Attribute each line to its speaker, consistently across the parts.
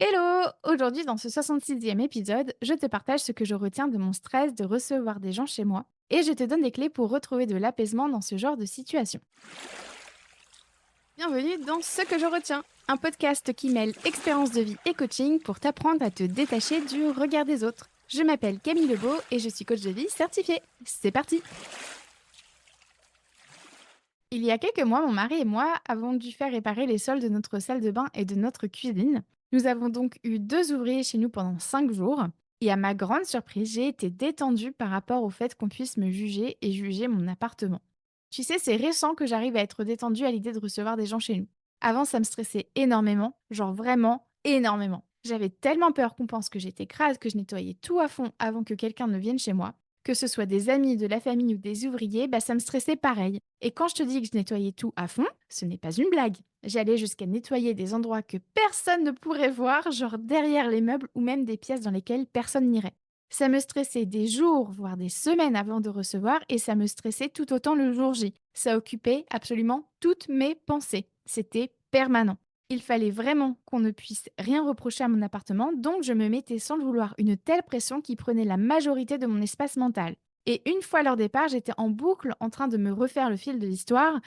Speaker 1: Hello! Aujourd'hui, dans ce 66e épisode, je te partage ce que je retiens de mon stress de recevoir des gens chez moi et je te donne des clés pour retrouver de l'apaisement dans ce genre de situation. Bienvenue dans Ce que je retiens, un podcast qui mêle expérience de vie et coaching pour t'apprendre à te détacher du regard des autres. Je m'appelle Camille Lebeau et je suis coach de vie certifiée. C'est parti! Il y a quelques mois, mon mari et moi avons dû faire réparer les sols de notre salle de bain et de notre cuisine. Nous avons donc eu deux ouvriers chez nous pendant 5 jours. Et à ma grande surprise, j'ai été détendue par rapport au fait qu'on puisse me juger et juger mon appartement. Tu sais, c'est récent que j'arrive à être détendue à l'idée de recevoir des gens chez nous. Avant, ça me stressait énormément, genre vraiment énormément. J'avais tellement peur qu'on pense que j'étais crade que je nettoyais tout à fond avant que quelqu'un ne vienne chez moi. Que ce soit des amis, de la famille ou des ouvriers, bah ça me stressait pareil. Et quand je te dis que je nettoyais tout à fond, ce n'est pas une blague. J'allais jusqu'à nettoyer des endroits que personne ne pourrait voir, genre derrière les meubles ou même des pièces dans lesquelles personne n'irait. Ça me stressait des jours, voire des semaines avant de recevoir, et ça me stressait tout autant le jour J. Ça occupait absolument toutes mes pensées. C'était permanent. Il fallait vraiment qu'on ne puisse rien reprocher à mon appartement, donc je me mettais sans le vouloir une telle pression qui prenait la majorité de mon espace mental. Et une fois leur départ, j'étais en boucle en train de me refaire le fil de l'histoire.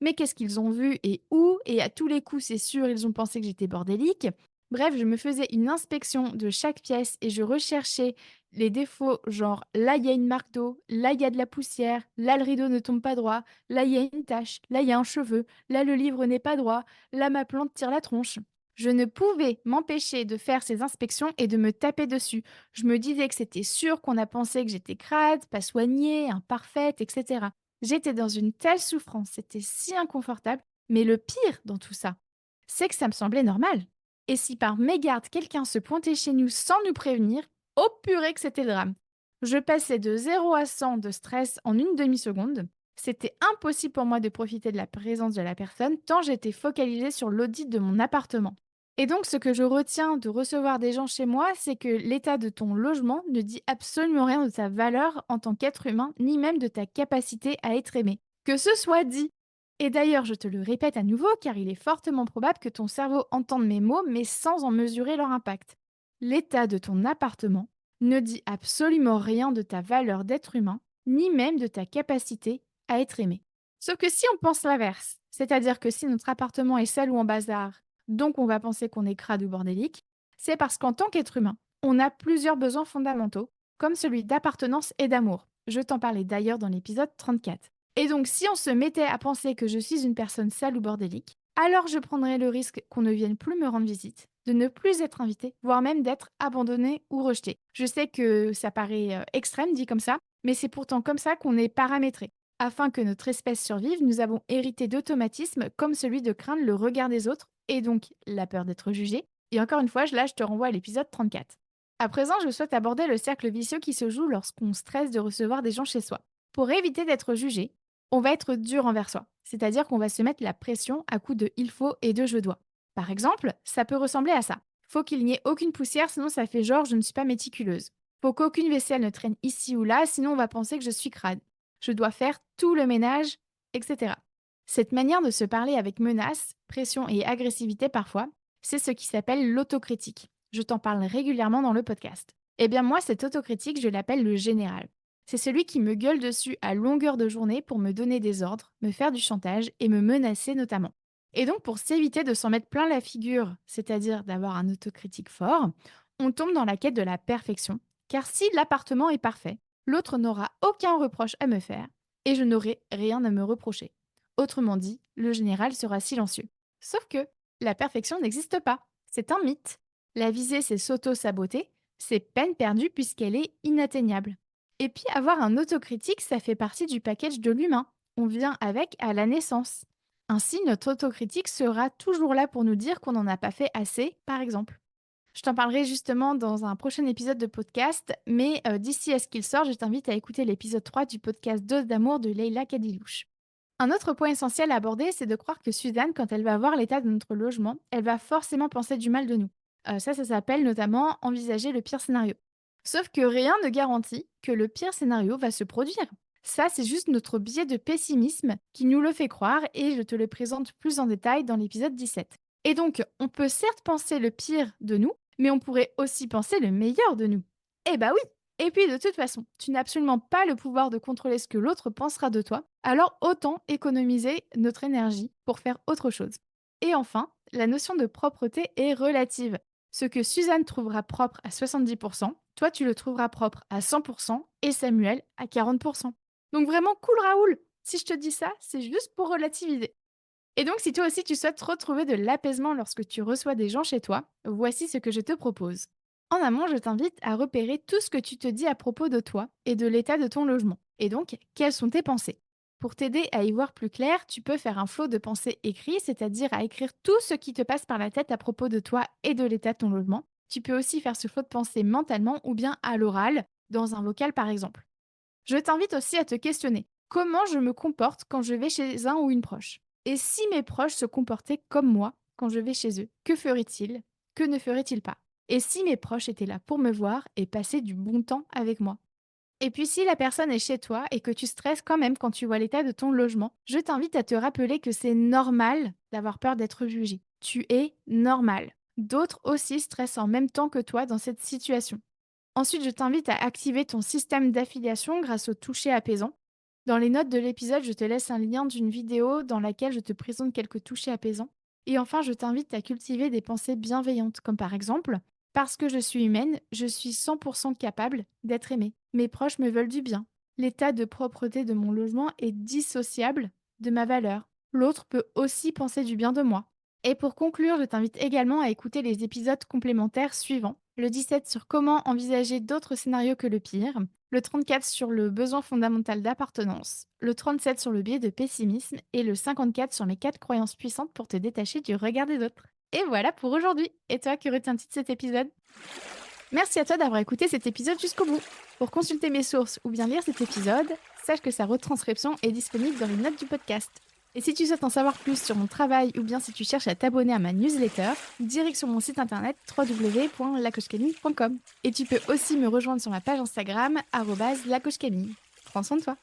Speaker 1: Mais qu'est-ce qu'ils ont vu et où? Et à tous les coups, c'est sûr, ils ont pensé que j'étais bordélique. Bref, je me faisais une inspection de chaque pièce et je recherchais les défauts, genre là il y a une marque d'eau, là il y a de la poussière, là le rideau ne tombe pas droit, là il y a une tache, là il y a un cheveu, là le livre n'est pas droit, là ma plante tire la tronche. Je ne pouvais m'empêcher de faire ces inspections et de me taper dessus. Je me disais que c'était sûr qu'on a pensé que j'étais crade, pas soignée, imparfaite, etc. J'étais dans une telle souffrance, c'était si inconfortable. Mais le pire dans tout ça, c'est que ça me semblait normal. Et si par mégarde quelqu'un se pointait chez nous sans nous prévenir, oh purée que c'était le drame. Je passais de 0 à 100 de stress en une demi-seconde. C'était impossible pour moi de profiter de la présence de la personne tant j'étais focalisée sur l'audit de mon appartement. Et donc, ce que je retiens de recevoir des gens chez moi, c'est que l'état de ton logement ne dit absolument rien de ta valeur en tant qu'être humain, ni même de ta capacité à être aimé. Que ce soit dit. Et d'ailleurs, je te le répète à nouveau, car il est fortement probable que ton cerveau entende mes mots, mais sans en mesurer leur impact. L'état de ton appartement ne dit absolument rien de ta valeur d'être humain, ni même de ta capacité à être aimé. Sauf que si on pense l'inverse, c'est-à-dire que si notre appartement est sale ou en bazar, donc on va penser qu'on est crade ou bordélique, c'est parce qu'en tant qu'être humain, on a plusieurs besoins fondamentaux, comme celui d'appartenance et d'amour. Je t'en parlais d'ailleurs dans l'épisode 34. Et donc si on se mettait à penser que je suis une personne sale ou bordélique, alors je prendrais le risque qu'on ne vienne plus me rendre visite, de ne plus être invité, voire même d'être abandonné ou rejeté. Je sais que ça paraît extrême dit comme ça, mais c'est pourtant comme ça qu'on est paramétré. Afin que notre espèce survive, nous avons hérité d'automatismes comme celui de craindre le regard des autres et donc la peur d'être jugé. Et encore une fois, là, je te renvoie à l'épisode 34. À présent, je souhaite aborder le cercle vicieux qui se joue lorsqu'on stresse de recevoir des gens chez soi. Pour éviter d'être jugé, on va être dur envers soi, c'est-à-dire qu'on va se mettre la pression à coups de il faut et de je dois. Par exemple, ça peut ressembler à ça. Faut qu'il n'y ait aucune poussière, sinon ça fait genre je ne suis pas méticuleuse. Faut qu'aucune vaisselle ne traîne ici ou là, sinon on va penser que je suis crade. Je dois faire tout le ménage, etc. Cette manière de se parler avec menace, pression et agressivité parfois, c'est ce qui s'appelle l'autocritique. Je t'en parle régulièrement dans le podcast. Eh bien moi, cette autocritique, je l'appelle le général. C'est celui qui me gueule dessus à longueur de journée pour me donner des ordres, me faire du chantage et me menacer notamment. Et donc pour s'éviter de s'en mettre plein la figure, c'est-à-dire d'avoir un autocritique fort, on tombe dans la quête de la perfection, car si l'appartement est parfait, l'autre n'aura aucun reproche à me faire et je n'aurai rien à me reprocher. Autrement dit, le général sera silencieux. Sauf que la perfection n'existe pas. C'est un mythe. La visée, c'est s'auto-saboter. C'est peine perdue puisqu'elle est inatteignable. Et puis avoir un autocritique, ça fait partie du package de l'humain. On vient avec à la naissance. Ainsi, notre autocritique sera toujours là pour nous dire qu'on n'en a pas fait assez, par exemple. Je t'en parlerai justement dans un prochain épisode de podcast, mais d'ici à ce qu'il sort, je t'invite à écouter l'épisode 3 du podcast Dose d'amour de Leila Kadilouche. Un autre point essentiel à aborder, c'est de croire que Suzanne, quand elle va voir l'état de notre logement, elle va forcément penser du mal de nous. Ça s'appelle notamment envisager le pire scénario. Sauf que rien ne garantit que le pire scénario va se produire. Ça, c'est juste notre biais de pessimisme qui nous le fait croire et je te le présente plus en détail dans l'épisode 17. Et donc, on peut certes penser le pire de nous, mais on pourrait aussi penser le meilleur de nous. Eh bah oui. Et puis, de toute façon, tu n'as absolument pas le pouvoir de contrôler ce que l'autre pensera de toi, alors autant économiser notre énergie pour faire autre chose. Et enfin, la notion de propreté est relative. Ce que Suzanne trouvera propre à 70%, toi tu le trouveras propre à 100% et Samuel à 40%. Donc vraiment cool Raoul. Si je te dis ça, c'est juste pour relativiser. Et donc, si toi aussi tu souhaites retrouver de l'apaisement lorsque tu reçois des gens chez toi, voici ce que je te propose. En amont, je t'invite à repérer tout ce que tu te dis à propos de toi et de l'état de ton logement. Et donc, quelles sont tes pensées? Pour t'aider à y voir plus clair, tu peux faire un flot de pensées écrit, c'est-à-dire à écrire tout ce qui te passe par la tête à propos de toi et de l'état de ton logement. Tu peux aussi faire ce flot de pensées mentalement ou bien à l'oral, dans un vocal par exemple. Je t'invite aussi à te questionner. Comment je me comporte quand je vais chez un ou une proche? Et si mes proches se comportaient comme moi quand je vais chez eux, que feraient-ils? Que ne feraient-ils pas? Et si mes proches étaient là pour me voir et passer du bon temps avec moi? Et puis si la personne est chez toi et que tu stresses quand même quand tu vois l'état de ton logement, je t'invite à te rappeler que c'est normal d'avoir peur d'être jugé. Tu es normal. D'autres aussi stressent en même temps que toi dans cette situation. Ensuite, je t'invite à activer ton système d'affiliation grâce au toucher apaisant. Dans les notes de l'épisode, je te laisse un lien d'une vidéo dans laquelle je te présente quelques touchés apaisants. Et enfin, je t'invite à cultiver des pensées bienveillantes, comme par exemple, parce que je suis humaine, je suis 100% capable d'être aimée. Mes proches me veulent du bien. L'état de propreté de mon logement est dissociable de ma valeur. L'autre peut aussi penser du bien de moi. Et pour conclure, je t'invite également à écouter les épisodes complémentaires suivants. Le 17 sur comment envisager d'autres scénarios que le pire, le 34 sur le besoin fondamental d'appartenance, le 37 sur le biais de pessimisme et le 54 sur mes 4 croyances puissantes pour te détacher du regard des autres. Et voilà pour aujourd'hui. Et toi, que retiens-tu de cet épisode? Merci à toi d'avoir écouté cet épisode jusqu'au bout. Pour consulter mes sources ou bien lire cet épisode, sache que sa retranscription est disponible dans les notes du podcast. Et si tu souhaites en savoir plus sur mon travail ou bien si tu cherches à t'abonner à ma newsletter, direct sur mon site internet www.lacochecamille.com. Et tu peux aussi me rejoindre sur ma page Instagram @lacochecamille. Prends soin de toi.